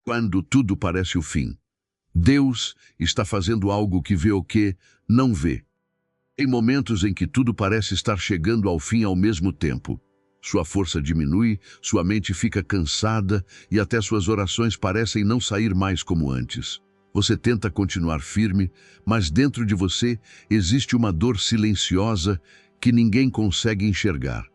Quando tudo parece o fim, Deus está fazendo algo que vê o que não vê. Em momentos em que tudo parece estar chegando ao fim ao mesmo tempo, sua força diminui, sua mente fica cansada e até suas orações parecem não sair mais como antes. Você tenta continuar firme, mas dentro de você existe uma dor silenciosa que ninguém consegue enxergar.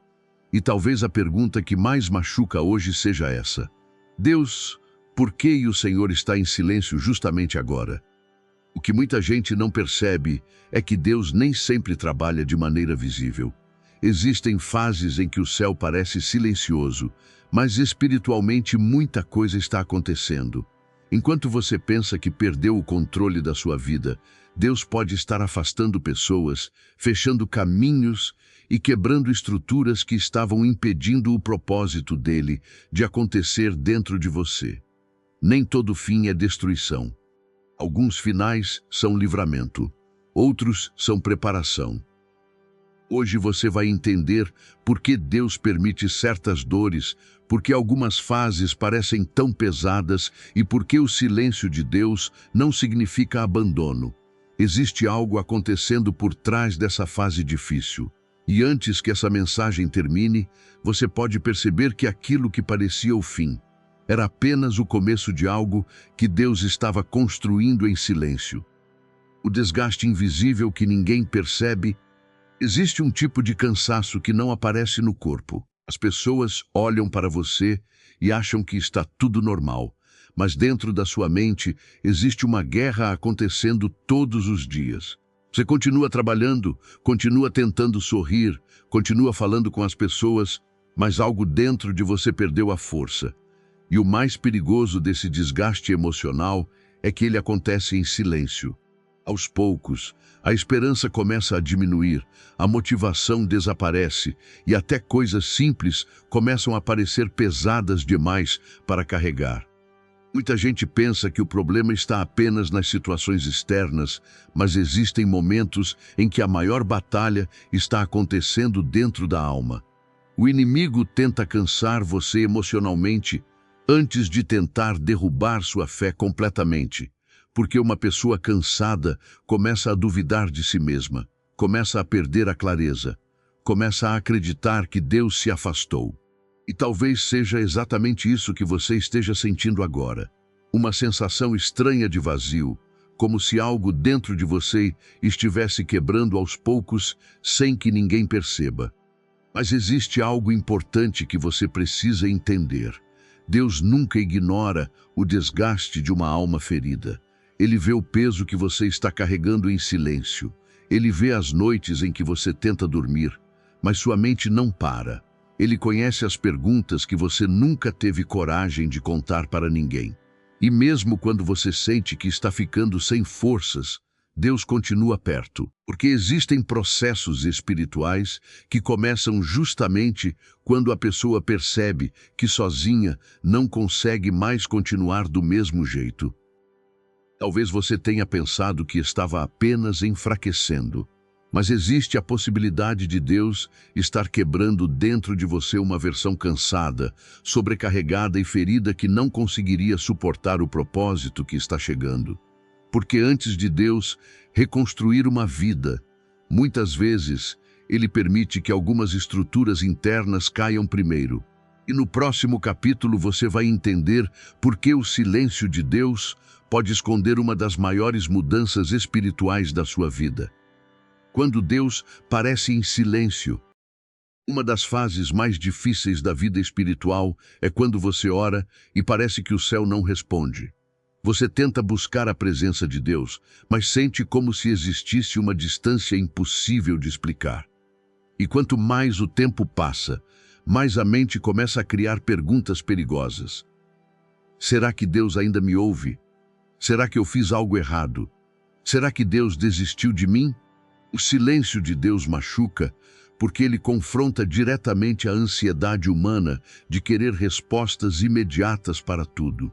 E talvez a pergunta que mais machuca hoje seja essa: Deus, por que o Senhor está em silêncio justamente agora? O que muita gente não percebe é que Deus nem sempre trabalha de maneira visível. Existem fases em que o céu parece silencioso, mas espiritualmente muita coisa está acontecendo. Enquanto você pensa que perdeu o controle da sua vida, Deus pode estar afastando pessoas, fechando caminhos e quebrando estruturas que estavam impedindo o propósito dele de acontecer dentro de você. Nem todo fim é destruição. Alguns finais são livramento, outros são preparação. Hoje você vai entender por que Deus permite certas dores, por que algumas fases parecem tão pesadas e por que o silêncio de Deus não significa abandono. Existe algo acontecendo por trás dessa fase difícil. E antes que essa mensagem termine, você pode perceber que aquilo que parecia o fim era apenas o começo de algo que Deus estava construindo em silêncio. O desgaste invisível que ninguém percebe. Existe um tipo de cansaço que não aparece no corpo. As pessoas olham para você e acham que está tudo normal, mas dentro da sua mente existe uma guerra acontecendo todos os dias. Você continua trabalhando, continua tentando sorrir, continua falando com as pessoas, mas algo dentro de você perdeu a força. E o mais perigoso desse desgaste emocional é que ele acontece em silêncio. Aos poucos, a esperança começa a diminuir, a motivação desaparece e até coisas simples começam a parecer pesadas demais para carregar. Muita gente pensa que o problema está apenas nas situações externas, mas existem momentos em que a maior batalha está acontecendo dentro da alma. O inimigo tenta cansar você emocionalmente antes de tentar derrubar sua fé completamente. Porque uma pessoa cansada começa a duvidar de si mesma, começa a perder a clareza, começa a acreditar que Deus se afastou. E talvez seja exatamente isso que você esteja sentindo agora. Uma sensação estranha de vazio, como se algo dentro de você estivesse quebrando aos poucos sem que ninguém perceba. Mas existe algo importante que você precisa entender. Deus nunca ignora o desgaste de uma alma ferida. Ele vê o peso que você está carregando em silêncio. Ele vê as noites em que você tenta dormir, mas sua mente não para. Ele conhece as perguntas que você nunca teve coragem de contar para ninguém. E mesmo quando você sente que está ficando sem forças, Deus continua perto, porque existem processos espirituais que começam justamente quando a pessoa percebe que sozinha não consegue mais continuar do mesmo jeito. Talvez você tenha pensado que estava apenas enfraquecendo, mas existe a possibilidade de Deus estar quebrando dentro de você uma versão cansada, sobrecarregada e ferida que não conseguiria suportar o propósito que está chegando. Porque antes de Deus reconstruir uma vida, muitas vezes Ele permite que algumas estruturas internas caiam primeiro. E no próximo capítulo você vai entender por que o silêncio de Deus pode esconder uma das maiores mudanças espirituais da sua vida. Quando Deus parece em silêncio, uma das fases mais difíceis da vida espiritual é quando você ora e parece que o céu não responde. Você tenta buscar a presença de Deus, mas sente como se existisse uma distância impossível de explicar. E quanto mais o tempo passa, mais a mente começa a criar perguntas perigosas. Será que Deus ainda me ouve? Será que eu fiz algo errado? Será que Deus desistiu de mim? O silêncio de Deus machuca porque ele confronta diretamente a ansiedade humana de querer respostas imediatas para tudo.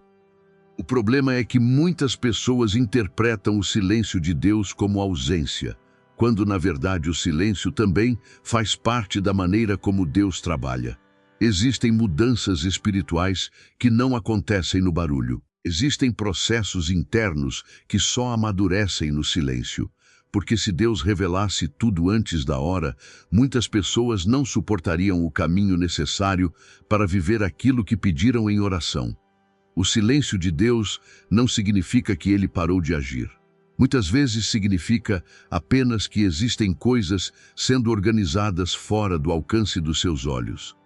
O problema é que muitas pessoas interpretam o silêncio de Deus como ausência, quando na verdade o silêncio também faz parte da maneira como Deus trabalha. Existem mudanças espirituais que não acontecem no barulho. Existem processos internos que só amadurecem no silêncio, porque se Deus revelasse tudo antes da hora, muitas pessoas não suportariam o caminho necessário para viver aquilo que pediram em oração. O silêncio de Deus não significa que ele parou de agir. Muitas vezes significa apenas que existem coisas sendo organizadas fora do alcance dos seus olhos.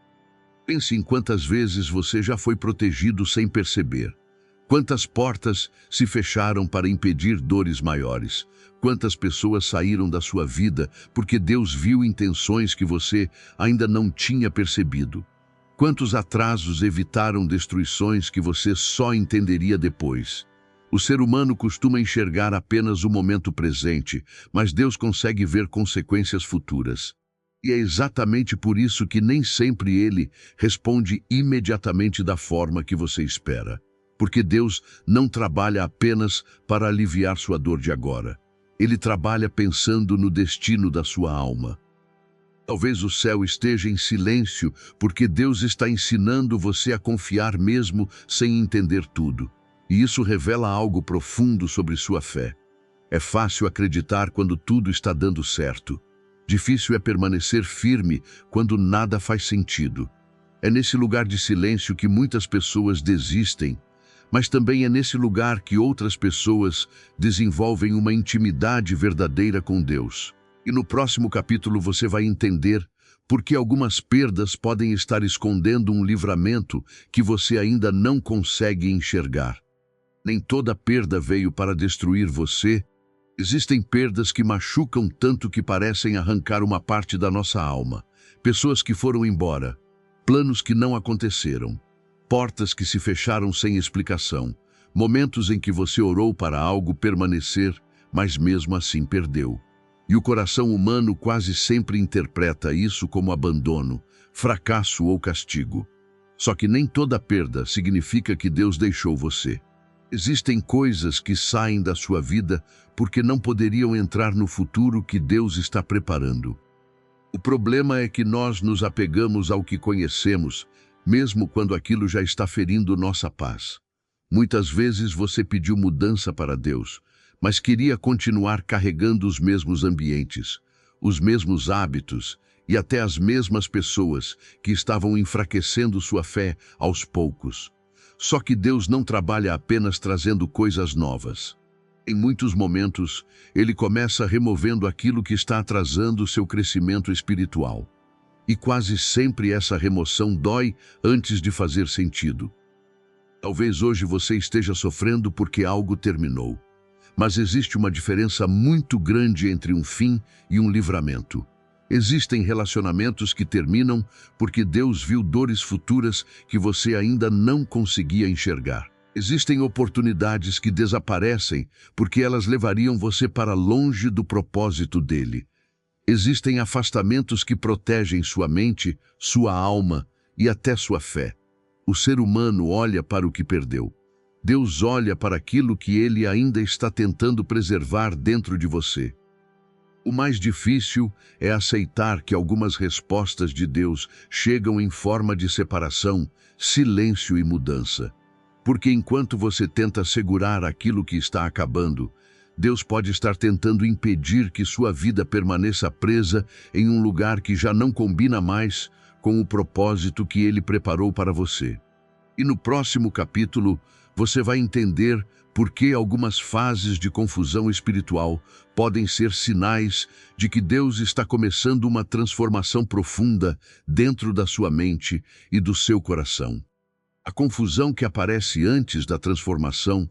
Pense em quantas vezes você já foi protegido sem perceber. Quantas portas se fecharam para impedir dores maiores? Quantas pessoas saíram da sua vida porque Deus viu intenções que você ainda não tinha percebido? Quantos atrasos evitaram destruições que você só entenderia depois? O ser humano costuma enxergar apenas o momento presente, mas Deus consegue ver consequências futuras. E é exatamente por isso que nem sempre Ele responde imediatamente da forma que você espera. Porque Deus não trabalha apenas para aliviar sua dor de agora. Ele trabalha pensando no destino da sua alma. Talvez o céu esteja em silêncio porque Deus está ensinando você a confiar mesmo sem entender tudo. E isso revela algo profundo sobre sua fé. É fácil acreditar quando tudo está dando certo. Difícil é permanecer firme quando nada faz sentido. É nesse lugar de silêncio que muitas pessoas desistem, mas também é nesse lugar que outras pessoas desenvolvem uma intimidade verdadeira com Deus. E no próximo capítulo você vai entender por que algumas perdas podem estar escondendo um livramento que você ainda não consegue enxergar. Nem toda perda veio para destruir você. Existem perdas que machucam tanto que parecem arrancar uma parte da nossa alma. Pessoas que foram embora, planos que não aconteceram, portas que se fecharam sem explicação, momentos em que você orou para algo permanecer, mas mesmo assim perdeu. E o coração humano quase sempre interpreta isso como abandono, fracasso ou castigo. Só que nem toda perda significa que Deus deixou você. Existem coisas que saem da sua vida porque não poderiam entrar no futuro que Deus está preparando. O problema é que nós nos apegamos ao que conhecemos, mesmo quando aquilo já está ferindo nossa paz. Muitas vezes você pediu mudança para Deus, mas queria continuar carregando os mesmos ambientes, os mesmos hábitos e até as mesmas pessoas que estavam enfraquecendo sua fé aos poucos. Só que Deus não trabalha apenas trazendo coisas novas. Em muitos momentos, Ele começa removendo aquilo que está atrasando seu crescimento espiritual. E quase sempre essa remoção dói antes de fazer sentido. Talvez hoje você esteja sofrendo porque algo terminou. Mas existe uma diferença muito grande entre um fim e um livramento. Existem relacionamentos que terminam porque Deus viu dores futuras que você ainda não conseguia enxergar. Existem oportunidades que desaparecem porque elas levariam você para longe do propósito dele. Existem afastamentos que protegem sua mente, sua alma e até sua fé. O ser humano olha para o que perdeu. Deus olha para aquilo que ele ainda está tentando preservar dentro de você. O mais difícil é aceitar que algumas respostas de Deus chegam em forma de separação, silêncio e mudança. Porque enquanto você tenta segurar aquilo que está acabando, Deus pode estar tentando impedir que sua vida permaneça presa em um lugar que já não combina mais com o propósito que Ele preparou para você. E no próximo capítulo, você vai entender por que algumas fases de confusão espiritual podem ser sinais de que Deus está começando uma transformação profunda dentro da sua mente e do seu coração. A confusão que aparece antes da transformação.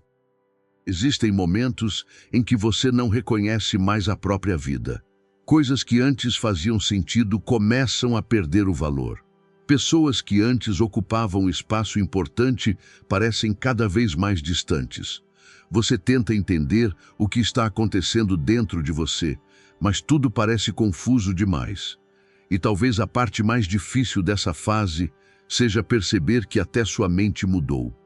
Existem momentos em que você não reconhece mais a própria vida. Coisas que antes faziam sentido começam a perder o valor. Pessoas que antes ocupavam espaço importante parecem cada vez mais distantes. Você tenta entender o que está acontecendo dentro de você, mas tudo parece confuso demais. E talvez a parte mais difícil dessa fase seja perceber que até sua mente mudou.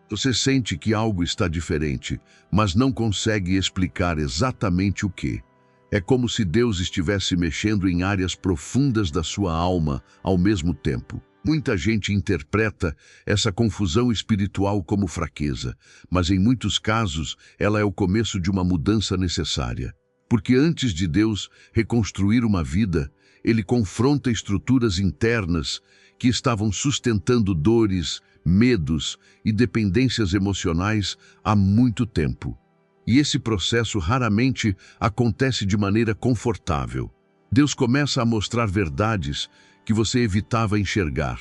Você sente que algo está diferente, mas não consegue explicar exatamente o que. É como se Deus estivesse mexendo em áreas profundas da sua alma ao mesmo tempo. Muita gente interpreta essa confusão espiritual como fraqueza, mas em muitos casos ela é o começo de uma mudança necessária. Porque antes de Deus reconstruir uma vida, Ele confronta estruturas internas que estavam sustentando dores, medos e dependências emocionais há muito tempo. E esse processo raramente acontece de maneira confortável. Deus começa a mostrar verdades que você evitava enxergar.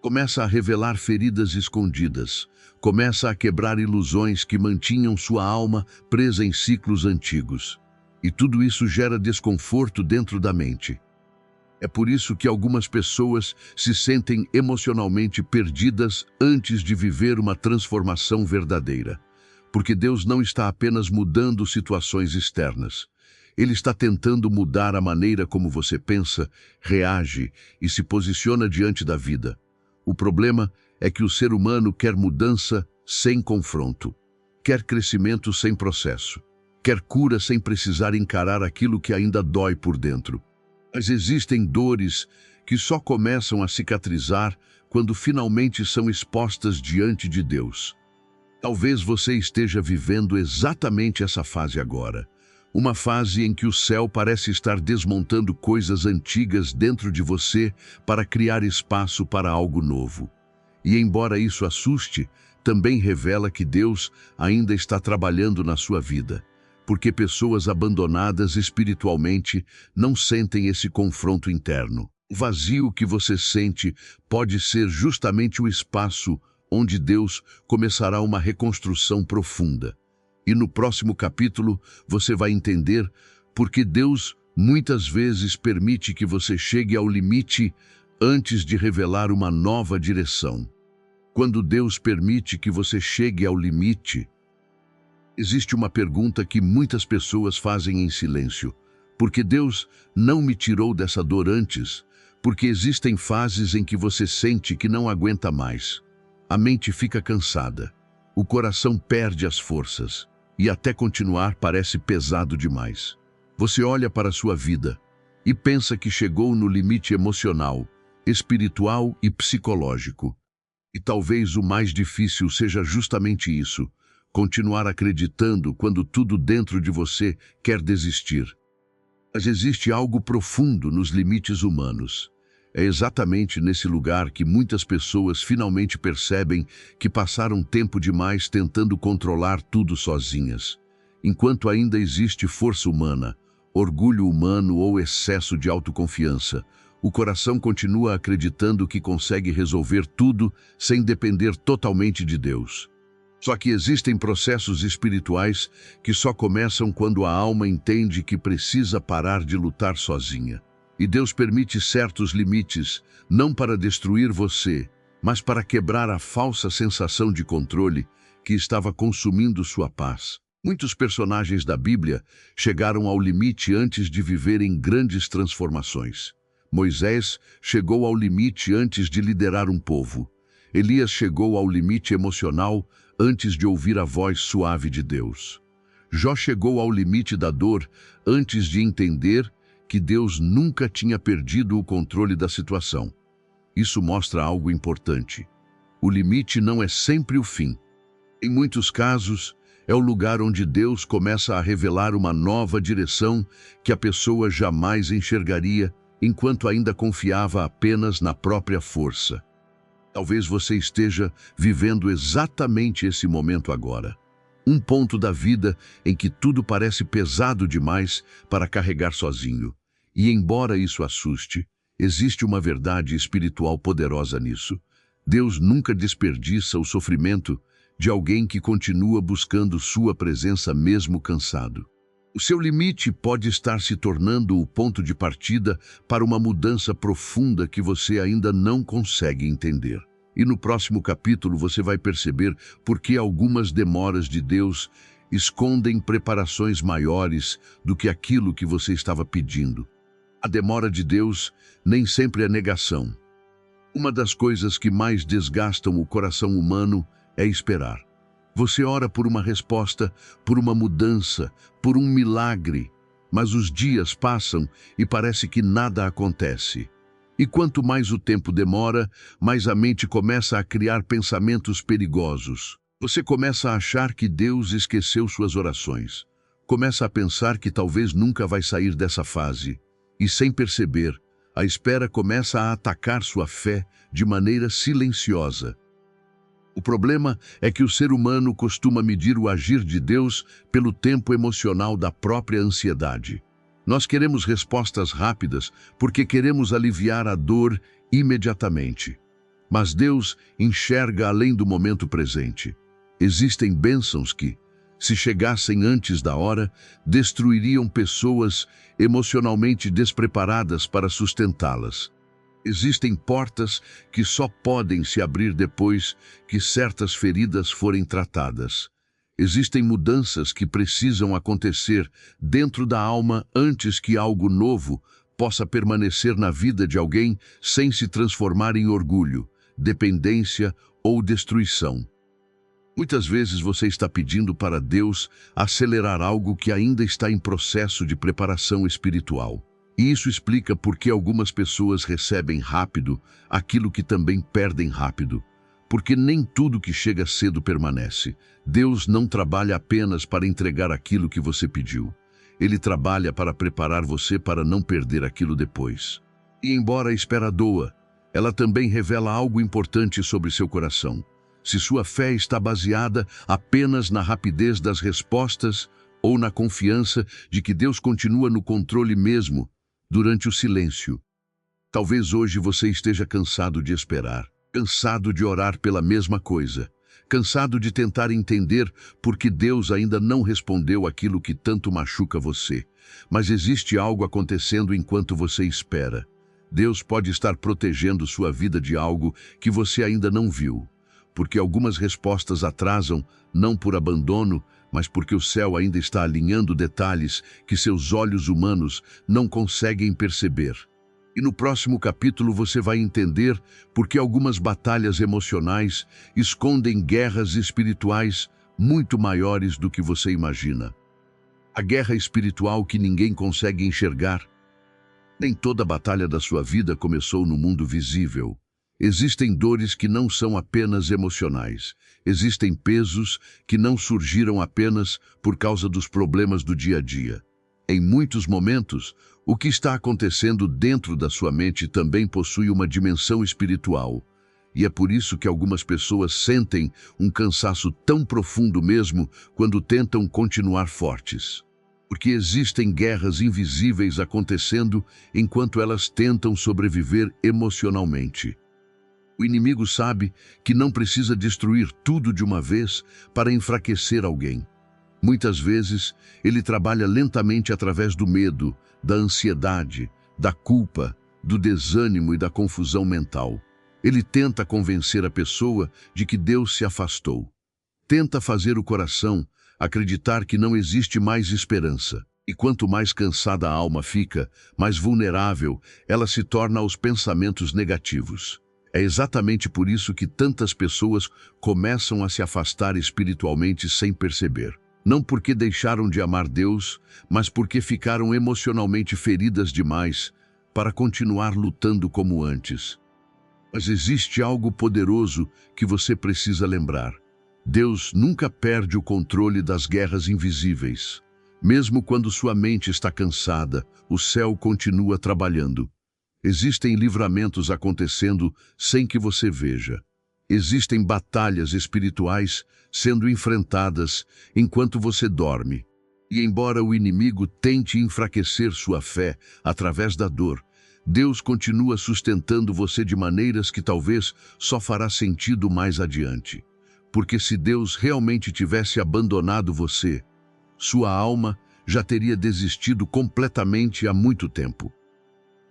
Começa a revelar feridas escondidas. Começa a quebrar ilusões que mantinham sua alma presa em ciclos antigos. E tudo isso gera desconforto dentro da mente. É por isso que algumas pessoas se sentem emocionalmente perdidas antes de viver uma transformação verdadeira. Porque Deus não está apenas mudando situações externas. Ele está tentando mudar a maneira como você pensa, reage e se posiciona diante da vida. O problema é que o ser humano quer mudança sem confronto, quer crescimento sem processo, quer cura sem precisar encarar aquilo que ainda dói por dentro. Mas existem dores que só começam a cicatrizar quando finalmente são expostas diante de Deus. Talvez você esteja vivendo exatamente essa fase agora. Uma fase em que o céu parece estar desmontando coisas antigas dentro de você para criar espaço para algo novo. E embora isso assuste, também revela que Deus ainda está trabalhando na sua vida, porque pessoas abandonadas espiritualmente não sentem esse confronto interno. O vazio que você sente pode ser justamente o espaço onde Deus começará uma reconstrução profunda. E no próximo capítulo você vai entender por que Deus muitas vezes permite que você chegue ao limite antes de revelar uma nova direção. Quando Deus permite que você chegue ao limite, existe uma pergunta que muitas pessoas fazem em silêncio. Por que Deus não me tirou dessa dor antes? Porque existem fases em que você sente que não aguenta mais. A mente fica cansada, o coração perde as forças. E até continuar parece pesado demais. Você olha para a sua vida e pensa que chegou no limite emocional, espiritual e psicológico. E talvez o mais difícil seja justamente isso, continuar acreditando quando tudo dentro de você quer desistir. Mas existe algo profundo nos limites humanos. É exatamente nesse lugar que muitas pessoas finalmente percebem que passaram tempo demais tentando controlar tudo sozinhas. Enquanto ainda existe força humana, orgulho humano ou excesso de autoconfiança, o coração continua acreditando que consegue resolver tudo sem depender totalmente de Deus. Só que existem processos espirituais que só começam quando a alma entende que precisa parar de lutar sozinha. E Deus permite certos limites, não para destruir você, mas para quebrar a falsa sensação de controle que estava consumindo sua paz. Muitos personagens da Bíblia chegaram ao limite antes de viverem grandes transformações. Moisés chegou ao limite antes de liderar um povo. Elias chegou ao limite emocional antes de ouvir a voz suave de Deus. Jó chegou ao limite da dor antes de entender que Deus nunca tinha perdido o controle da situação. Isso mostra algo importante. O limite não é sempre o fim. Em muitos casos, é o lugar onde Deus começa a revelar uma nova direção que a pessoa jamais enxergaria enquanto ainda confiava apenas na própria força. Talvez você esteja vivendo exatamente esse momento agora. Um ponto da vida em que tudo parece pesado demais para carregar sozinho. E embora isso assuste, existe uma verdade espiritual poderosa nisso. Deus nunca desperdiça o sofrimento de alguém que continua buscando sua presença mesmo cansado. O seu limite pode estar se tornando o ponto de partida para uma mudança profunda que você ainda não consegue entender. E no próximo capítulo você vai perceber por que algumas demoras de Deus escondem preparações maiores do que aquilo que você estava pedindo. A demora de Deus nem sempre é negação. Uma das coisas que mais desgastam o coração humano é esperar. Você ora por uma resposta, por uma mudança, por um milagre, mas os dias passam e parece que nada acontece. E quanto mais o tempo demora, mais a mente começa a criar pensamentos perigosos. Você começa a achar que Deus esqueceu suas orações. Começa a pensar que talvez nunca vai sair dessa fase. E sem perceber, a espera começa a atacar sua fé de maneira silenciosa. O problema é que o ser humano costuma medir o agir de Deus pelo tempo emocional da própria ansiedade. Nós queremos respostas rápidas porque queremos aliviar a dor imediatamente. Mas Deus enxerga além do momento presente. Existem bênçãos que, se chegassem antes da hora, destruiriam pessoas emocionalmente despreparadas para sustentá-las. Existem portas que só podem se abrir depois que certas feridas forem tratadas. Existem mudanças que precisam acontecer dentro da alma antes que algo novo possa permanecer na vida de alguém sem se transformar em orgulho, dependência ou destruição. Muitas vezes você está pedindo para Deus acelerar algo que ainda está em processo de preparação espiritual. E isso explica por que algumas pessoas recebem rápido aquilo que também perdem rápido. Porque nem tudo que chega cedo permanece. Deus não trabalha apenas para entregar aquilo que você pediu. Ele trabalha para preparar você para não perder aquilo depois. E embora a espera doa, ela também revela algo importante sobre seu coração. Se sua fé está baseada apenas na rapidez das respostas ou na confiança de que Deus continua no controle mesmo durante o silêncio. Talvez hoje você esteja cansado de esperar. Cansado de orar pela mesma coisa, cansado de tentar entender por que Deus ainda não respondeu aquilo que tanto machuca você. Mas existe algo acontecendo enquanto você espera. Deus pode estar protegendo sua vida de algo que você ainda não viu, porque algumas respostas atrasam, não por abandono, mas porque o céu ainda está alinhando detalhes que seus olhos humanos não conseguem perceber. E no próximo capítulo você vai entender por que algumas batalhas emocionais escondem guerras espirituais muito maiores do que você imagina. A guerra espiritual que ninguém consegue enxergar. Nem toda batalha da sua vida começou no mundo visível. Existem dores que não são apenas emocionais. Existem pesos que não surgiram apenas por causa dos problemas do dia a dia. Em muitos momentos, o que está acontecendo dentro da sua mente também possui uma dimensão espiritual. E é por isso que algumas pessoas sentem um cansaço tão profundo mesmo quando tentam continuar fortes. Porque existem guerras invisíveis acontecendo enquanto elas tentam sobreviver emocionalmente. O inimigo sabe que não precisa destruir tudo de uma vez para enfraquecer alguém. Muitas vezes, ele trabalha lentamente através do medo, da ansiedade, da culpa, do desânimo e da confusão mental. Ele tenta convencer a pessoa de que Deus se afastou. Tenta fazer o coração acreditar que não existe mais esperança. E quanto mais cansada a alma fica, mais vulnerável ela se torna aos pensamentos negativos. É exatamente por isso que tantas pessoas começam a se afastar espiritualmente sem perceber. Não porque deixaram de amar Deus, mas porque ficaram emocionalmente feridas demais para continuar lutando como antes. Mas existe algo poderoso que você precisa lembrar. Deus nunca perde o controle das guerras invisíveis. Mesmo quando sua mente está cansada, o céu continua trabalhando. Existem livramentos acontecendo sem que você veja. Existem batalhas espirituais sendo enfrentadas enquanto você dorme. E embora o inimigo tente enfraquecer sua fé através da dor, Deus continua sustentando você de maneiras que talvez só fará sentido mais adiante. Porque se Deus realmente tivesse abandonado você, sua alma já teria desistido completamente há muito tempo.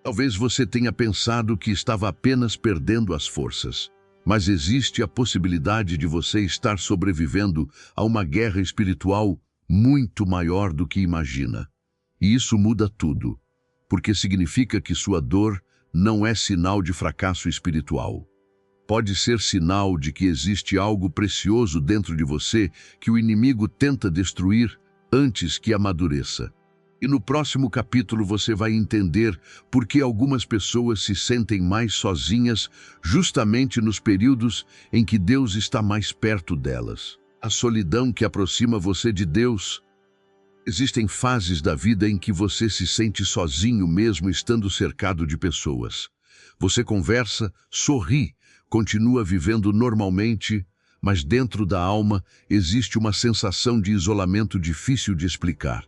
Talvez você tenha pensado que estava apenas perdendo as forças. Mas existe a possibilidade de você estar sobrevivendo a uma guerra espiritual muito maior do que imagina. E isso muda tudo, porque significa que sua dor não é sinal de fracasso espiritual. Pode ser sinal de que existe algo precioso dentro de você que o inimigo tenta destruir antes que amadureça. E no próximo capítulo você vai entender por que algumas pessoas se sentem mais sozinhas justamente nos períodos em que Deus está mais perto delas. A solidão que aproxima você de Deus. Existem fases da vida em que você se sente sozinho mesmo estando cercado de pessoas. Você conversa, sorri, continua vivendo normalmente, mas dentro da alma existe uma sensação de isolamento difícil de explicar.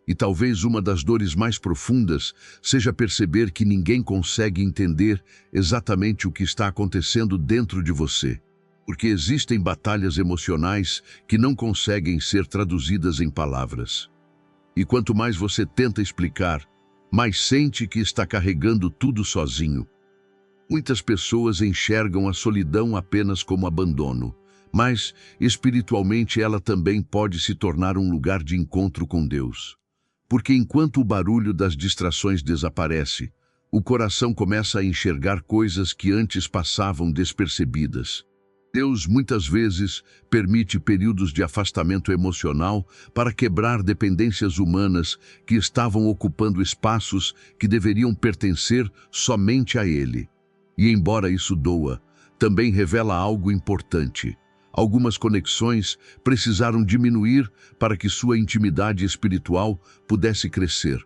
E talvez uma das dores mais profundas seja perceber que ninguém consegue entender exatamente o que está acontecendo dentro de você. Porque existem batalhas emocionais que não conseguem ser traduzidas em palavras. E quanto mais você tenta explicar, mais sente que está carregando tudo sozinho. Muitas pessoas enxergam a solidão apenas como abandono, mas espiritualmente ela também pode se tornar um lugar de encontro com Deus. Porque enquanto o barulho das distrações desaparece, o coração começa a enxergar coisas que antes passavam despercebidas. Deus muitas vezes permite períodos de afastamento emocional para quebrar dependências humanas que estavam ocupando espaços que deveriam pertencer somente a Ele. E embora isso doa, também revela algo importante. Algumas conexões precisaram diminuir para que sua intimidade espiritual pudesse crescer.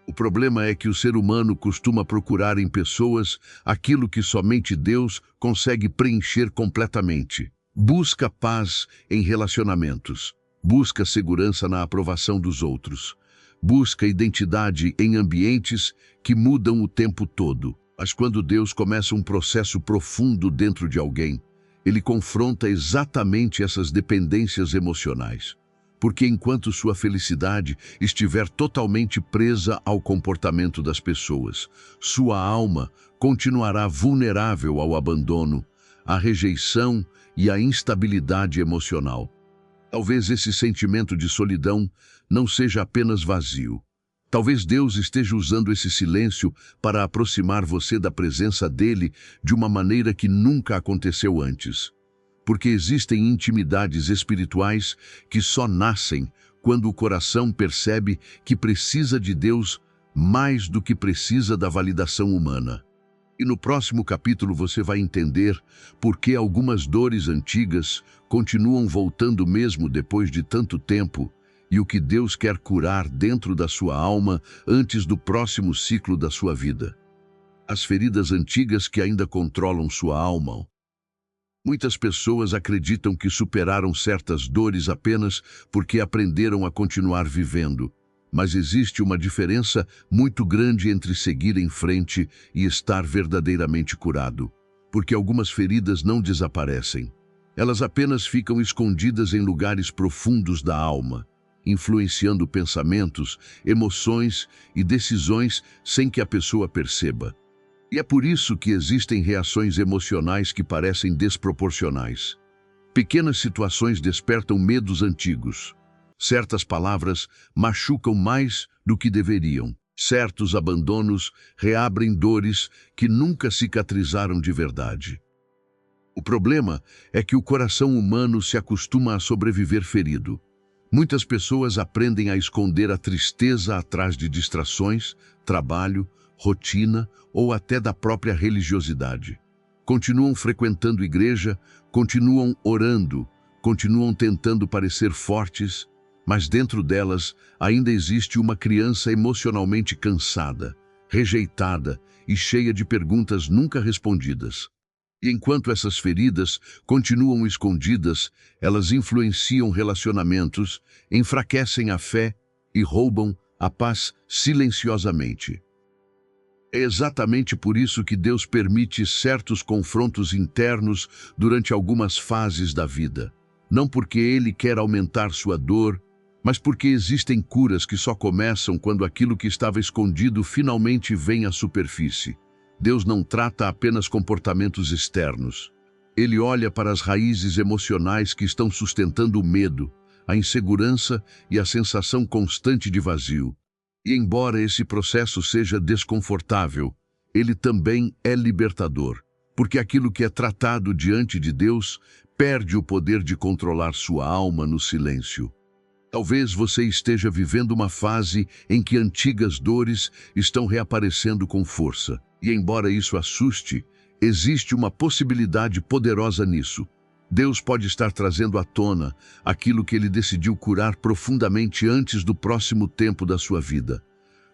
O problema é que o ser humano costuma procurar em pessoas aquilo que somente Deus consegue preencher completamente. Busca paz em relacionamentos. Busca segurança na aprovação dos outros. Busca identidade em ambientes que mudam o tempo todo. Mas quando Deus começa um processo profundo dentro de alguém, Ele confronta exatamente essas dependências emocionais. Porque enquanto sua felicidade estiver totalmente presa ao comportamento das pessoas, sua alma continuará vulnerável ao abandono, à rejeição e à instabilidade emocional. Talvez esse sentimento de solidão não seja apenas vazio. Talvez Deus esteja usando esse silêncio para aproximar você da presença dele de uma maneira que nunca aconteceu antes. Porque existem intimidades espirituais que só nascem quando o coração percebe que precisa de Deus mais do que precisa da validação humana. E no próximo capítulo você vai entender por que algumas dores antigas continuam voltando mesmo depois de tanto tempo e o que Deus quer curar dentro da sua alma antes do próximo ciclo da sua vida. As feridas antigas que ainda controlam sua alma. Muitas pessoas acreditam que superaram certas dores apenas porque aprenderam a continuar vivendo. Mas existe uma diferença muito grande entre seguir em frente e estar verdadeiramente curado. Porque algumas feridas não desaparecem. Elas apenas ficam escondidas em lugares profundos da alma, influenciando pensamentos, emoções e decisões sem que a pessoa perceba. E é por isso que existem reações emocionais que parecem desproporcionais. Pequenas situações despertam medos antigos. Certas palavras machucam mais do que deveriam. Certos abandonos reabrem dores que nunca cicatrizaram de verdade. O problema é que o coração humano se acostuma a sobreviver ferido. Muitas pessoas aprendem a esconder a tristeza atrás de distrações, trabalho, rotina ou até da própria religiosidade. Continuam frequentando igreja, continuam orando, continuam tentando parecer fortes, mas dentro delas ainda existe uma criança emocionalmente cansada, rejeitada e cheia de perguntas nunca respondidas. E enquanto essas feridas continuam escondidas, elas influenciam relacionamentos, enfraquecem a fé e roubam a paz silenciosamente. É exatamente por isso que Deus permite certos confrontos internos durante algumas fases da vida. Não porque Ele quer aumentar sua dor, mas porque existem curas que só começam quando aquilo que estava escondido finalmente vem à superfície. Deus não trata apenas comportamentos externos. Ele olha para as raízes emocionais que estão sustentando o medo, a insegurança e a sensação constante de vazio. E embora esse processo seja desconfortável, ele também é libertador, porque aquilo que é tratado diante de Deus perde o poder de controlar sua alma no silêncio. Talvez você esteja vivendo uma fase em que antigas dores estão reaparecendo com força. E embora isso assuste, existe uma possibilidade poderosa nisso. Deus pode estar trazendo à tona aquilo que Ele decidiu curar profundamente antes do próximo tempo da sua vida.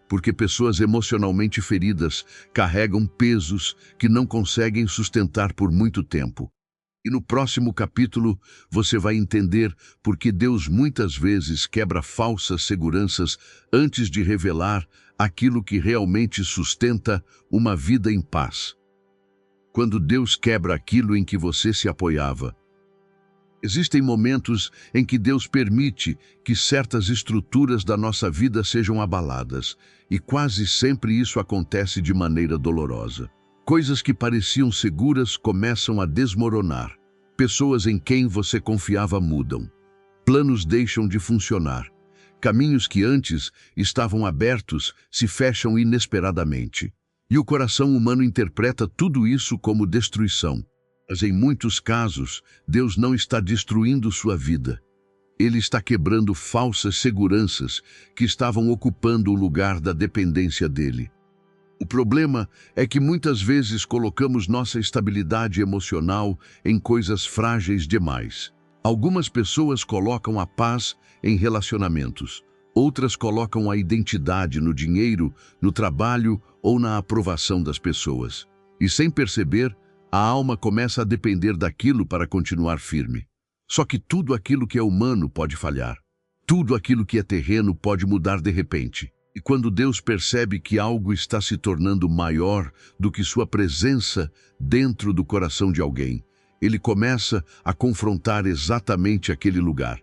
Porque pessoas emocionalmente feridas carregam pesos que não conseguem sustentar por muito tempo. E no próximo capítulo você vai entender por que Deus muitas vezes quebra falsas seguranças antes de revelar aquilo que realmente sustenta uma vida em paz. Quando Deus quebra aquilo em que você se apoiava, existem momentos em que Deus permite que certas estruturas da nossa vida sejam abaladas, e quase sempre isso acontece de maneira dolorosa. Coisas que pareciam seguras começam a desmoronar. Pessoas em quem você confiava mudam. Planos deixam de funcionar. Caminhos que antes estavam abertos se fecham inesperadamente. E o coração humano interpreta tudo isso como destruição. Mas em muitos casos, Deus não está destruindo sua vida. Ele está quebrando falsas seguranças que estavam ocupando o lugar da dependência dele. O problema é que muitas vezes colocamos nossa estabilidade emocional em coisas frágeis demais. Algumas pessoas colocam a paz em relacionamentos. Outras colocam a identidade no dinheiro, no trabalho ou na aprovação das pessoas. E sem perceber, a alma começa a depender daquilo para continuar firme. Só que tudo aquilo que é humano pode falhar. Tudo aquilo que é terreno pode mudar de repente. E quando Deus percebe que algo está se tornando maior do que sua presença dentro do coração de alguém, Ele começa a confrontar exatamente aquele lugar.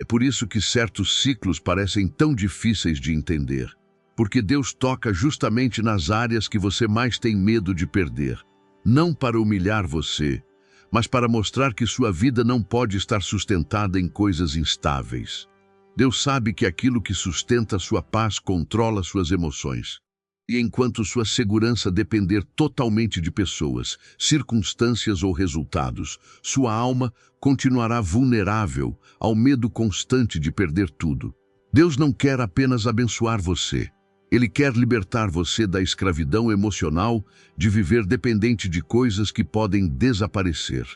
É por isso que certos ciclos parecem tão difíceis de entender. Porque Deus toca justamente nas áreas que você mais tem medo de perder. Não para humilhar você, mas para mostrar que sua vida não pode estar sustentada em coisas instáveis. Deus sabe que aquilo que sustenta sua paz controla suas emoções. E enquanto sua segurança depender totalmente de pessoas, circunstâncias ou resultados, sua alma continuará vulnerável ao medo constante de perder tudo. Deus não quer apenas abençoar você. Ele quer libertar você da escravidão emocional de viver dependente de coisas que podem desaparecer.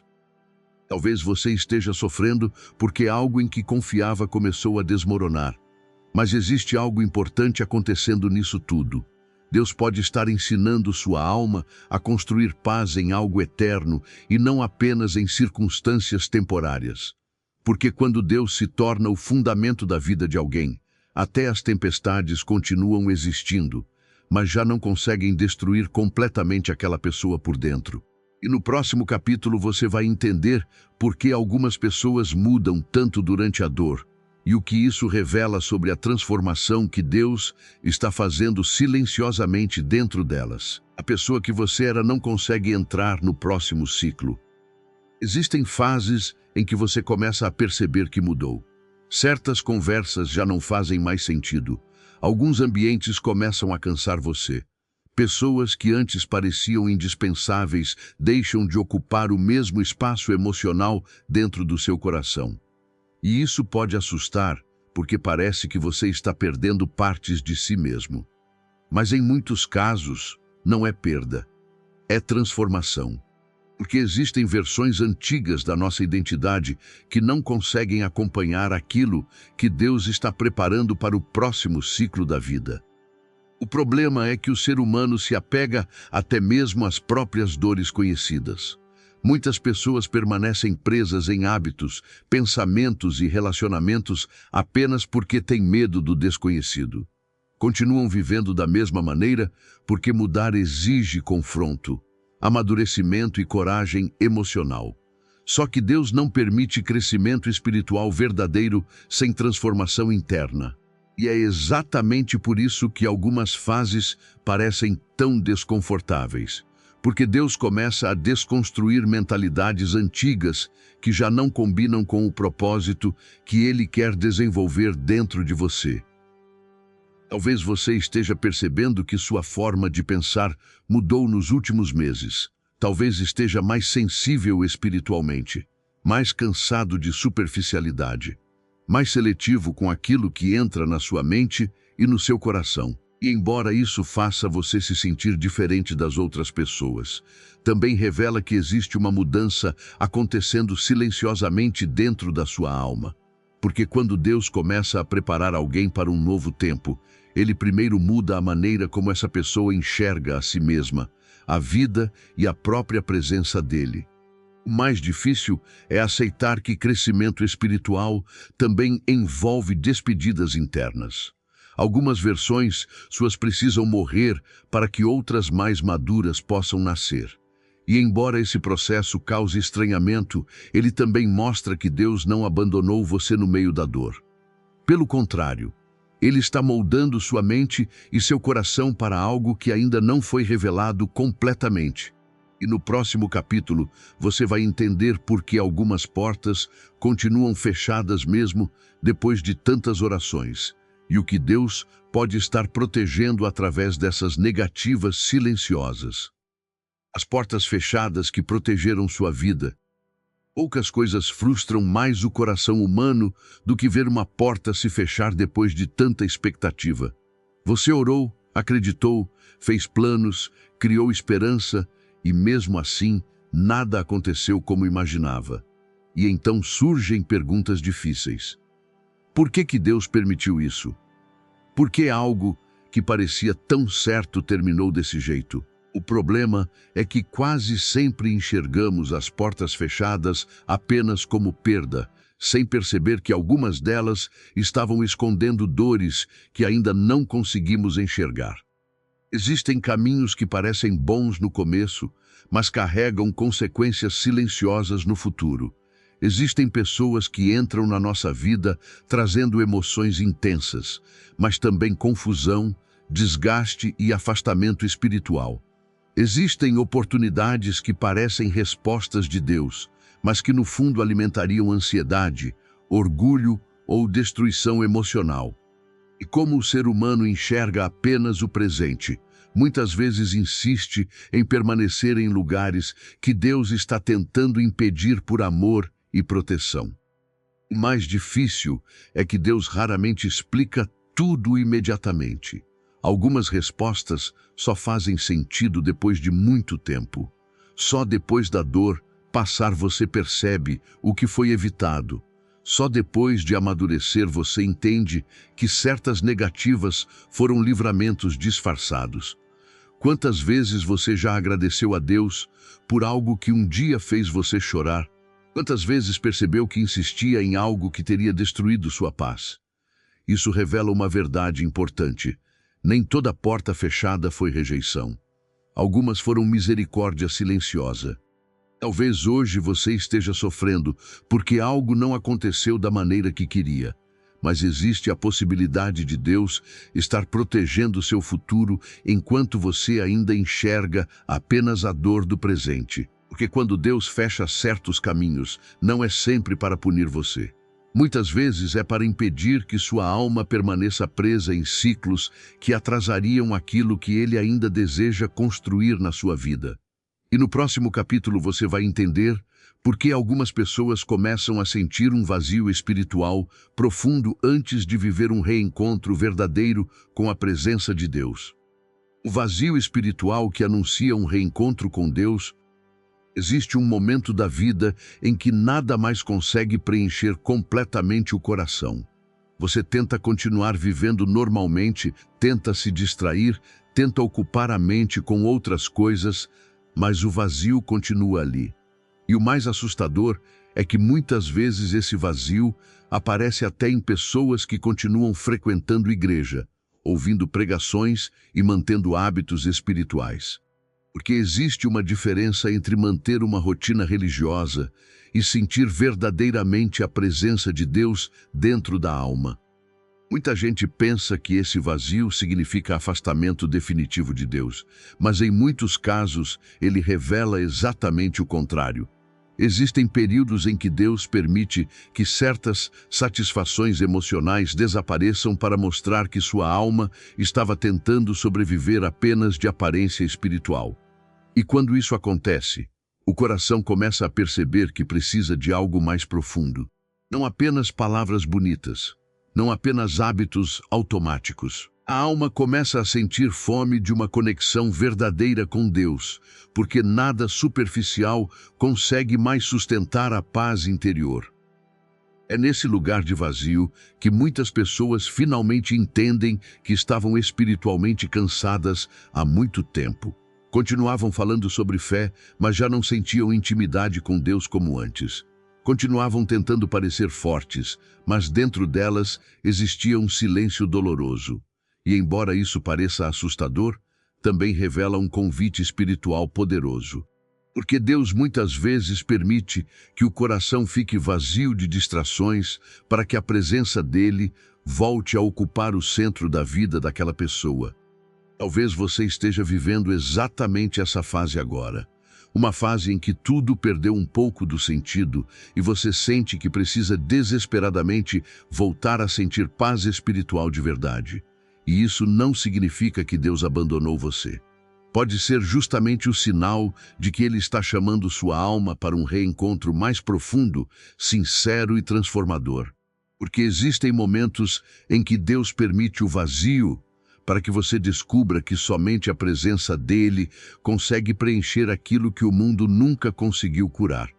Talvez você esteja sofrendo porque algo em que confiava começou a desmoronar. Mas existe algo importante acontecendo nisso tudo. Deus pode estar ensinando sua alma a construir paz em algo eterno e não apenas em circunstâncias temporárias. Porque quando Deus se torna o fundamento da vida de alguém, até as tempestades continuam existindo, mas já não conseguem destruir completamente aquela pessoa por dentro. E no próximo capítulo você vai entender por que algumas pessoas mudam tanto durante a dor e o que isso revela sobre a transformação que Deus está fazendo silenciosamente dentro delas. A pessoa que você era não consegue entrar no próximo ciclo. Existem fases em que você começa a perceber que mudou. Certas conversas já não fazem mais sentido. Alguns ambientes começam a cansar você. Pessoas que antes pareciam indispensáveis deixam de ocupar o mesmo espaço emocional dentro do seu coração. E isso pode assustar, porque parece que você está perdendo partes de si mesmo. Mas em muitos casos, não é perda, é transformação. Porque existem versões antigas da nossa identidade que não conseguem acompanhar aquilo que Deus está preparando para o próximo ciclo da vida. O problema é que o ser humano se apega até mesmo às próprias dores conhecidas. Muitas pessoas permanecem presas em hábitos, pensamentos e relacionamentos apenas porque têm medo do desconhecido. Continuam vivendo da mesma maneira porque mudar exige confronto, amadurecimento e coragem emocional. Só que Deus não permite crescimento espiritual verdadeiro sem transformação interna. E é exatamente por isso que algumas fases parecem tão desconfortáveis. Porque Deus começa a desconstruir mentalidades antigas que já não combinam com o propósito que Ele quer desenvolver dentro de você. Talvez você esteja percebendo que sua forma de pensar mudou nos últimos meses. Talvez esteja mais sensível espiritualmente, mais cansado de superficialidade. mais seletivo com aquilo que entra na sua mente e no seu coração. E embora isso faça você se sentir diferente das outras pessoas, também revela que existe uma mudança acontecendo silenciosamente dentro da sua alma. Porque quando Deus começa a preparar alguém para um novo tempo, Ele primeiro muda a maneira como essa pessoa enxerga a si mesma, a vida e a própria presença dEle. O mais difícil é aceitar que crescimento espiritual também envolve despedidas internas. Algumas versões suas precisam morrer para que outras mais maduras possam nascer. E embora esse processo cause estranhamento, ele também mostra que Deus não abandonou você no meio da dor. Pelo contrário, Ele está moldando sua mente e seu coração para algo que ainda não foi revelado completamente. E no próximo capítulo, você vai entender por que algumas portas continuam fechadas mesmo depois de tantas orações, e o que Deus pode estar protegendo através dessas negativas silenciosas. As portas fechadas que protegeram sua vida. Poucas coisas frustram mais o coração humano do que ver uma porta se fechar depois de tanta expectativa. Você orou, acreditou, fez planos, criou esperança e mesmo assim nada aconteceu como imaginava. E então surgem perguntas difíceis. Por que Deus permitiu isso? Por que algo que parecia tão certo terminou desse jeito? O problema é que quase sempre enxergamos as portas fechadas apenas como perda, sem perceber que algumas delas estavam escondendo dores que ainda não conseguimos enxergar. Existem caminhos que parecem bons no começo, mas carregam consequências silenciosas no futuro. Existem pessoas que entram na nossa vida trazendo emoções intensas, mas também confusão, desgaste e afastamento espiritual. Existem oportunidades que parecem respostas de Deus, mas que no fundo alimentariam ansiedade, orgulho ou destruição emocional. E como o ser humano enxerga apenas o presente, muitas vezes insiste em permanecer em lugares que Deus está tentando impedir por amor e proteção. O mais difícil é que Deus raramente explica tudo imediatamente. Algumas respostas só fazem sentido depois de muito tempo. Só depois da dor passar você percebe o que foi evitado. Só depois de amadurecer você entende que certas negativas foram livramentos disfarçados. Quantas vezes você já agradeceu a Deus por algo que um dia fez você chorar? Quantas vezes percebeu que insistia em algo que teria destruído sua paz? Isso revela uma verdade importante. Nem toda porta fechada foi rejeição. Algumas foram misericórdia silenciosa. Talvez hoje você esteja sofrendo porque algo não aconteceu da maneira que queria. Mas existe a possibilidade de Deus estar protegendo seu futuro enquanto você ainda enxerga apenas a dor do presente. Porque quando Deus fecha certos caminhos, não é sempre para punir você. Muitas vezes é para impedir que sua alma permaneça presa em ciclos que atrasariam aquilo que Ele ainda deseja construir na sua vida. E no próximo capítulo você vai entender por que algumas pessoas começam a sentir um vazio espiritual profundo antes de viver um reencontro verdadeiro com a presença de Deus. O vazio espiritual que anuncia um reencontro com Deus. Existe um momento da vida em que nada mais consegue preencher completamente o coração. Você tenta continuar vivendo normalmente, tenta se distrair, tenta ocupar a mente com outras coisas, mas o vazio continua ali. E o mais assustador é que muitas vezes esse vazio aparece até em pessoas que continuam frequentando igreja, ouvindo pregações e mantendo hábitos espirituais. Porque existe uma diferença entre manter uma rotina religiosa e sentir verdadeiramente a presença de Deus dentro da alma. Muita gente pensa que esse vazio significa afastamento definitivo de Deus, mas em muitos casos ele revela exatamente o contrário. Existem períodos em que Deus permite que certas satisfações emocionais desapareçam para mostrar que sua alma estava tentando sobreviver apenas de aparência espiritual. E quando isso acontece, o coração começa a perceber que precisa de algo mais profundo. Não apenas palavras bonitas, não apenas hábitos automáticos. A alma começa a sentir fome de uma conexão verdadeira com Deus, porque nada superficial consegue mais sustentar a paz interior. É nesse lugar de vazio que muitas pessoas finalmente entendem que estavam espiritualmente cansadas há muito tempo. Continuavam falando sobre fé, mas já não sentiam intimidade com Deus como antes. Continuavam tentando parecer fortes, mas dentro delas existia um silêncio doloroso. E embora isso pareça assustador, também revela um convite espiritual poderoso. Porque Deus muitas vezes permite que o coração fique vazio de distrações para que a presença dele volte a ocupar o centro da vida daquela pessoa. Talvez você esteja vivendo exatamente essa fase agora. Uma fase em que tudo perdeu um pouco do sentido e você sente que precisa desesperadamente voltar a sentir paz espiritual de verdade. E isso não significa que Deus abandonou você. Pode ser justamente o sinal de que Ele está chamando sua alma para um reencontro mais profundo, sincero e transformador. Porque existem momentos em que Deus permite o vazio para que você descubra que somente a presença dele consegue preencher aquilo que o mundo nunca conseguiu curar.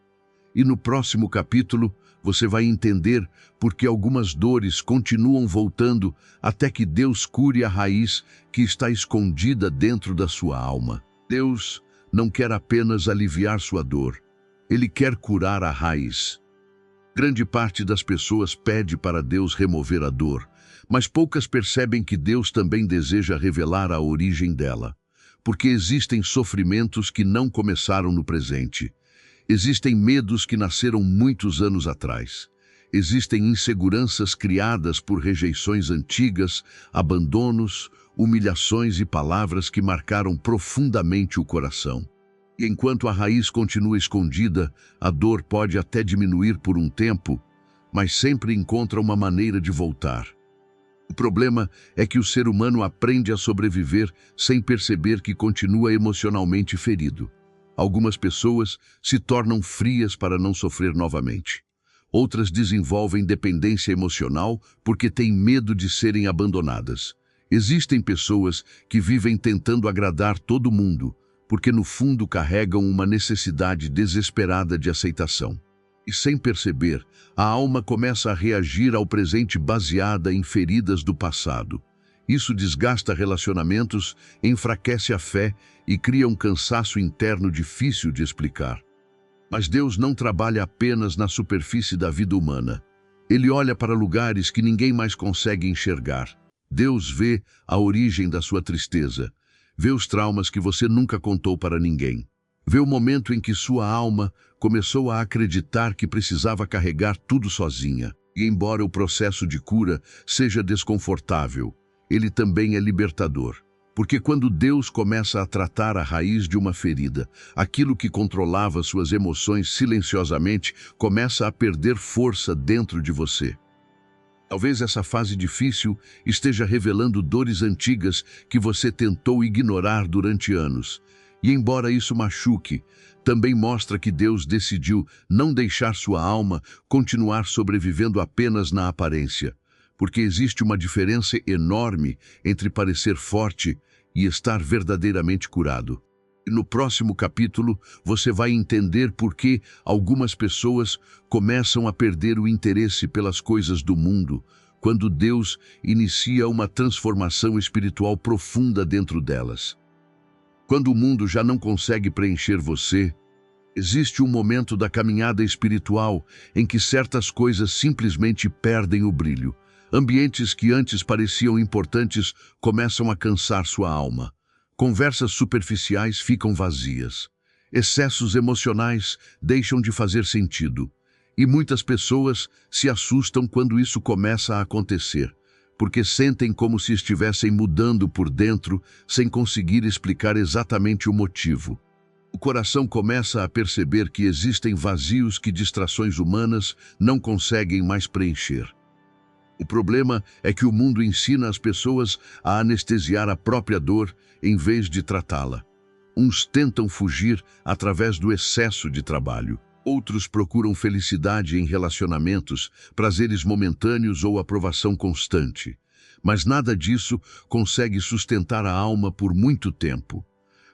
E no próximo capítulo, você vai entender por que algumas dores continuam voltando até que Deus cure a raiz que está escondida dentro da sua alma. Deus não quer apenas aliviar sua dor, Ele quer curar a raiz. Grande parte das pessoas pede para Deus remover a dor, mas poucas percebem que Deus também deseja revelar a origem dela. Porque existem sofrimentos que não começaram no presente. Existem medos que nasceram muitos anos atrás. Existem inseguranças criadas por rejeições antigas, abandonos, humilhações e palavras que marcaram profundamente o coração. E enquanto a raiz continua escondida, a dor pode até diminuir por um tempo, mas sempre encontra uma maneira de voltar. O problema é que o ser humano aprende a sobreviver sem perceber que continua emocionalmente ferido. Algumas pessoas se tornam frias para não sofrer novamente. Outras desenvolvem dependência emocional porque têm medo de serem abandonadas. Existem pessoas que vivem tentando agradar todo mundo, porque no fundo carregam uma necessidade desesperada de aceitação. E sem perceber, a alma começa a reagir ao presente baseada em feridas do passado. Isso desgasta relacionamentos, enfraquece a fé e cria um cansaço interno difícil de explicar. Mas Deus não trabalha apenas na superfície da vida humana. Ele olha para lugares que ninguém mais consegue enxergar. Deus vê a origem da sua tristeza, vê os traumas que você nunca contou para ninguém. Vê o momento em que sua alma começou a acreditar que precisava carregar tudo sozinha. E embora o processo de cura seja desconfortável, ele também é libertador. Porque quando Deus começa a tratar a raiz de uma ferida, aquilo que controlava suas emoções silenciosamente começa a perder força dentro de você. Talvez essa fase difícil esteja revelando dores antigas que você tentou ignorar durante anos. E embora isso machuque, também mostra que Deus decidiu não deixar sua alma continuar sobrevivendo apenas na aparência. Porque existe uma diferença enorme entre parecer forte e estar verdadeiramente curado. E no próximo capítulo, você vai entender por que algumas pessoas começam a perder o interesse pelas coisas do mundo, quando Deus inicia uma transformação espiritual profunda dentro delas. Quando o mundo já não consegue preencher você, existe um momento da caminhada espiritual em que certas coisas simplesmente perdem o brilho. Ambientes que antes pareciam importantes começam a cansar sua alma. Conversas superficiais ficam vazias. Excessos emocionais deixam de fazer sentido. E muitas pessoas se assustam quando isso começa a acontecer, porque sentem como se estivessem mudando por dentro sem conseguir explicar exatamente o motivo. O coração começa a perceber que existem vazios que distrações humanas não conseguem mais preencher. O problema é que o mundo ensina as pessoas a anestesiar a própria dor em vez de tratá-la. Uns tentam fugir através do excesso de trabalho. Outros procuram felicidade em relacionamentos, prazeres momentâneos ou aprovação constante. Mas nada disso consegue sustentar a alma por muito tempo.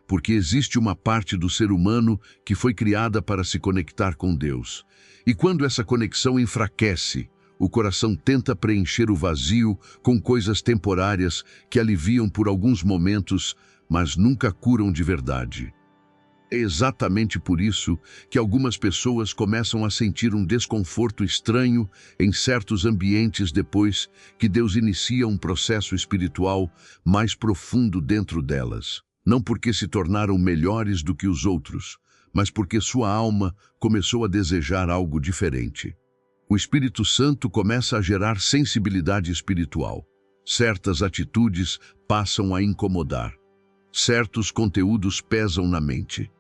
Porque existe uma parte do ser humano que foi criada para se conectar com Deus. E quando essa conexão enfraquece, o coração tenta preencher o vazio com coisas temporárias que aliviam por alguns momentos, mas nunca curam de verdade. É exatamente por isso que algumas pessoas começam a sentir um desconforto estranho em certos ambientes depois que Deus inicia um processo espiritual mais profundo dentro delas. Não porque se tornaram melhores do que os outros, mas porque sua alma começou a desejar algo diferente. O Espírito Santo começa a gerar sensibilidade espiritual. Certas atitudes passam a incomodar. Certos conteúdos pesam na mente.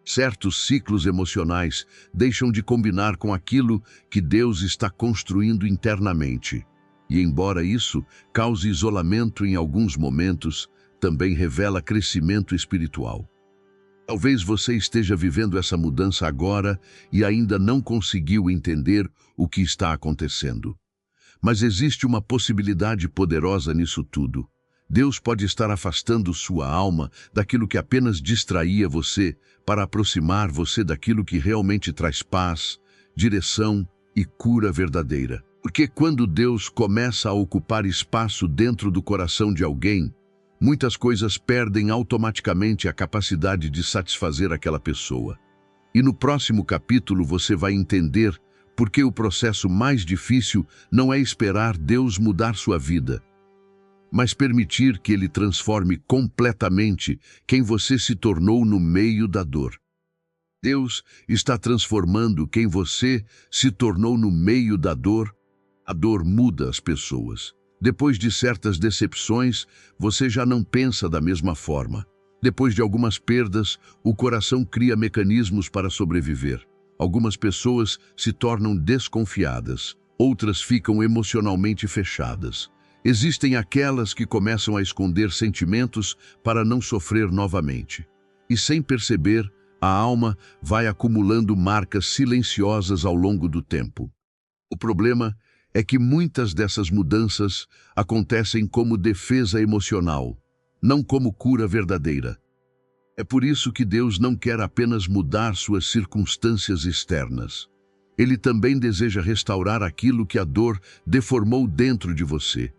Certos ciclos emocionais deixam de combinar com aquilo que Deus está construindo internamente. E embora isso cause isolamento em alguns momentos, também revela crescimento espiritual. Talvez você esteja vivendo essa mudança agora e ainda não conseguiu entender o que está acontecendo. Mas existe uma possibilidade poderosa nisso tudo. Deus pode estar afastando sua alma daquilo que apenas distraía você para aproximar você daquilo que realmente traz paz, direção e cura verdadeira. Porque quando Deus começa a ocupar espaço dentro do coração de alguém, muitas coisas perdem automaticamente a capacidade de satisfazer aquela pessoa. E no próximo capítulo você vai entender por que o processo mais difícil não é esperar Deus mudar sua vida, mas permitir que Ele transforme completamente quem você se tornou no meio da dor. Deus está transformando quem você se tornou no meio da dor. A dor muda as pessoas. Depois de certas decepções, você já não pensa da mesma forma. Depois de algumas perdas, o coração cria mecanismos para sobreviver. Algumas pessoas se tornam desconfiadas, outras ficam emocionalmente fechadas. Existem aquelas que começam a esconder sentimentos para não sofrer novamente. E sem perceber, a alma vai acumulando marcas silenciosas ao longo do tempo. O problema é que muitas dessas mudanças acontecem como defesa emocional, não como cura verdadeira. É por isso que Deus não quer apenas mudar suas circunstâncias externas. Ele também deseja restaurar aquilo que a dor deformou dentro de você.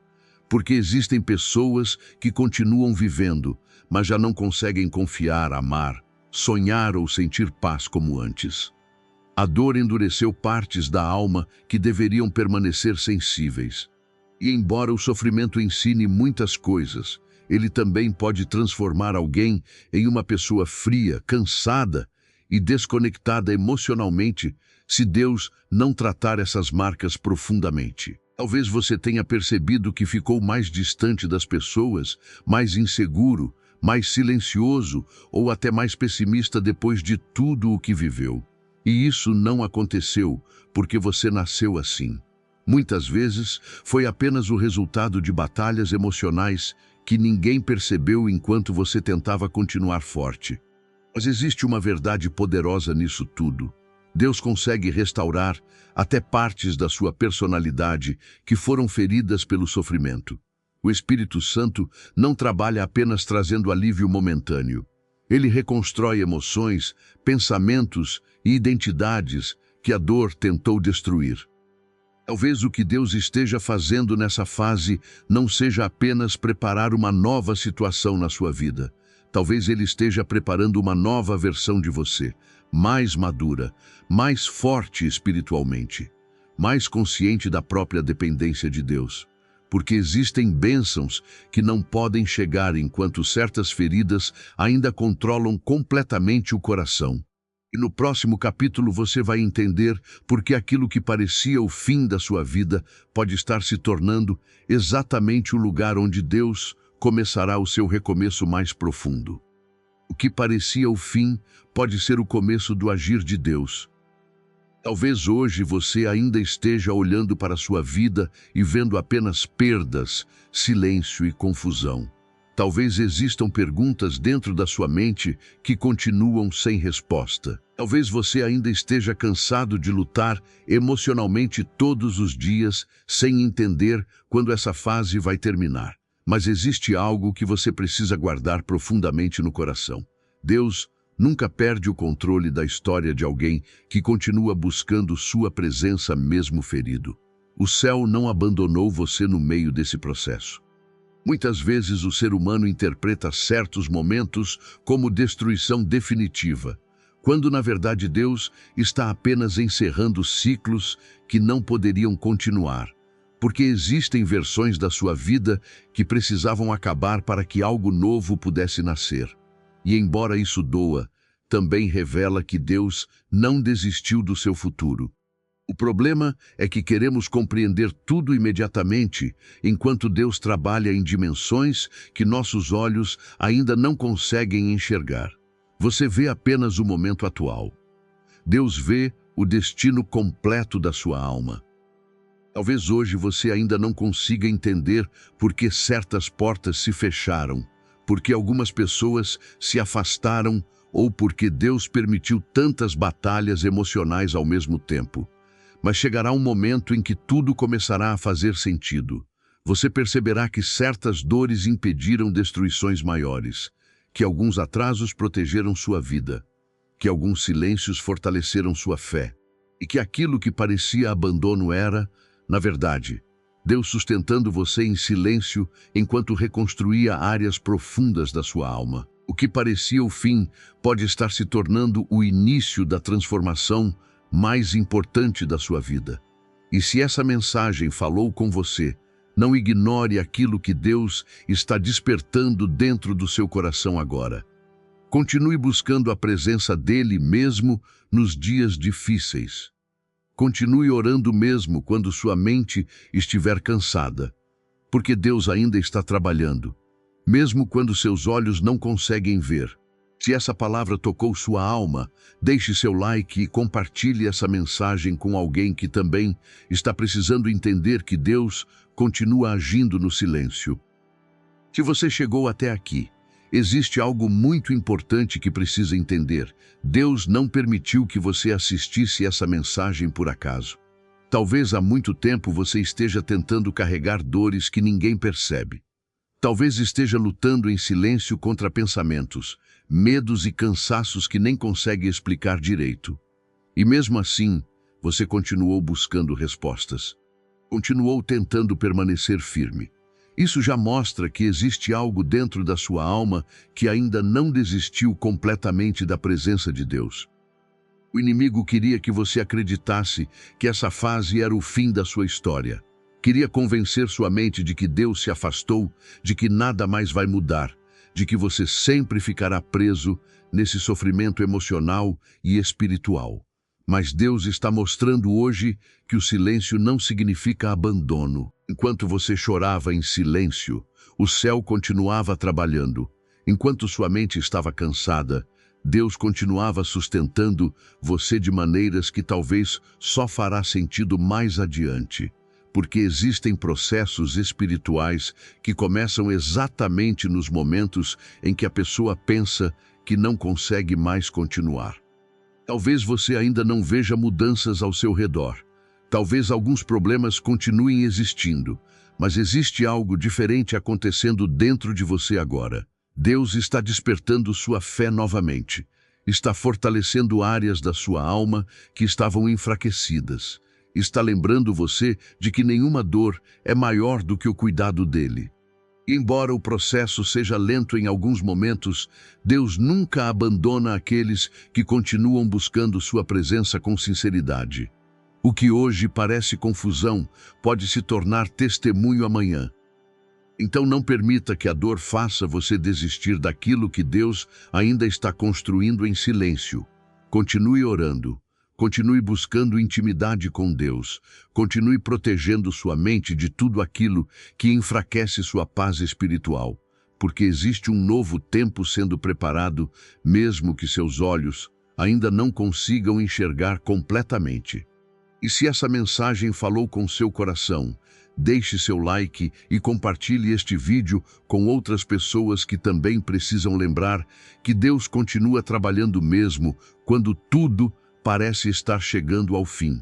Porque existem pessoas que continuam vivendo, mas já não conseguem confiar, amar, sonhar ou sentir paz como antes. A dor endureceu partes da alma que deveriam permanecer sensíveis. E embora o sofrimento ensine muitas coisas, ele também pode transformar alguém em uma pessoa fria, cansada e desconectada emocionalmente se Deus não tratar essas marcas profundamente. Talvez você tenha percebido que ficou mais distante das pessoas, mais inseguro, mais silencioso ou até mais pessimista depois de tudo o que viveu. E isso não aconteceu porque você nasceu assim. Muitas vezes foi apenas o resultado de batalhas emocionais que ninguém percebeu enquanto você tentava continuar forte. Mas existe uma verdade poderosa nisso tudo. Deus consegue restaurar até partes da sua personalidade que foram feridas pelo sofrimento. O Espírito Santo não trabalha apenas trazendo alívio momentâneo. Ele reconstrói emoções, pensamentos e identidades que a dor tentou destruir. Talvez o que Deus esteja fazendo nessa fase não seja apenas preparar uma nova situação na sua vida. Talvez Ele esteja preparando uma nova versão de você, mais madura, mais forte espiritualmente, mais consciente da própria dependência de Deus. Porque existem bênçãos que não podem chegar enquanto certas feridas ainda controlam completamente o coração. E no próximo capítulo você vai entender por que aquilo que parecia o fim da sua vida pode estar se tornando exatamente o lugar onde Deus começará o seu recomeço mais profundo. O que parecia o fim pode ser o começo do agir de Deus. Talvez hoje você ainda esteja olhando para a sua vida e vendo apenas perdas, silêncio e confusão. Talvez existam perguntas dentro da sua mente que continuam sem resposta. Talvez você ainda esteja cansado de lutar emocionalmente todos os dias, sem entender quando essa fase vai terminar. Mas existe algo que você precisa guardar profundamente no coração. Deus nunca perde o controle da história de alguém que continua buscando sua presença mesmo ferido. O céu não abandonou você no meio desse processo. Muitas vezes o ser humano interpreta certos momentos como destruição definitiva, quando na verdade Deus está apenas encerrando ciclos que não poderiam continuar, porque existem versões da sua vida que precisavam acabar para que algo novo pudesse nascer. E embora isso doa, também revela que Deus não desistiu do seu futuro. O problema é que queremos compreender tudo imediatamente, enquanto Deus trabalha em dimensões que nossos olhos ainda não conseguem enxergar. Você vê apenas o momento atual. Deus vê o destino completo da sua alma. Talvez hoje você ainda não consiga entender por que certas portas se fecharam, porque algumas pessoas se afastaram ou porque Deus permitiu tantas batalhas emocionais ao mesmo tempo. Mas chegará um momento em que tudo começará a fazer sentido. Você perceberá que certas dores impediram destruições maiores, que alguns atrasos protegeram sua vida, que alguns silêncios fortaleceram sua fé, e que aquilo que parecia abandono era, na verdade, Deus sustentando você em silêncio enquanto reconstruía áreas profundas da sua alma. O que parecia o fim pode estar se tornando o início da transformação mais importante da sua vida. E se essa mensagem falou com você, não ignore aquilo que Deus está despertando dentro do seu coração agora. Continue buscando a presença dele mesmo nos dias difíceis. Continue orando mesmo quando sua mente estiver cansada, porque Deus ainda está trabalhando, mesmo quando seus olhos não conseguem ver. Se essa palavra tocou sua alma, deixe seu like e compartilhe essa mensagem com alguém que também está precisando entender que Deus continua agindo no silêncio. Se você chegou até aqui, existe algo muito importante que precisa entender. Deus não permitiu que você assistisse essa mensagem por acaso. Talvez há muito tempo você esteja tentando carregar dores que ninguém percebe. Talvez esteja lutando em silêncio contra pensamentos, medos e cansaços que nem consegue explicar direito. E mesmo assim, você continuou buscando respostas. Continuou tentando permanecer firme. Isso já mostra que existe algo dentro da sua alma que ainda não desistiu completamente da presença de Deus. O inimigo queria que você acreditasse que essa fase era o fim da sua história. Queria convencer sua mente de que Deus se afastou, de que nada mais vai mudar, de que você sempre ficará preso nesse sofrimento emocional e espiritual. Mas Deus está mostrando hoje que o silêncio não significa abandono. Enquanto você chorava em silêncio, o céu continuava trabalhando. Enquanto sua mente estava cansada, Deus continuava sustentando você de maneiras que talvez só fará sentido mais adiante. Porque existem processos espirituais que começam exatamente nos momentos em que a pessoa pensa que não consegue mais continuar. Talvez você ainda não veja mudanças ao seu redor. Talvez alguns problemas continuem existindo, mas existe algo diferente acontecendo dentro de você agora. Deus está despertando sua fé novamente. Está fortalecendo áreas da sua alma que estavam enfraquecidas. Está lembrando você de que nenhuma dor é maior do que o cuidado dele. E embora o processo seja lento em alguns momentos, Deus nunca abandona aqueles que continuam buscando sua presença com sinceridade. O que hoje parece confusão pode se tornar testemunho amanhã. Então não permita que a dor faça você desistir daquilo que Deus ainda está construindo em silêncio. Continue orando. Continue buscando intimidade com Deus. Continue protegendo sua mente de tudo aquilo que enfraquece sua paz espiritual, porque existe um novo tempo sendo preparado, mesmo que seus olhos ainda não consigam enxergar completamente. E se essa mensagem falou com seu coração, deixe seu like e compartilhe este vídeo com outras pessoas que também precisam lembrar que Deus continua trabalhando mesmo quando tudo parece estar chegando ao fim.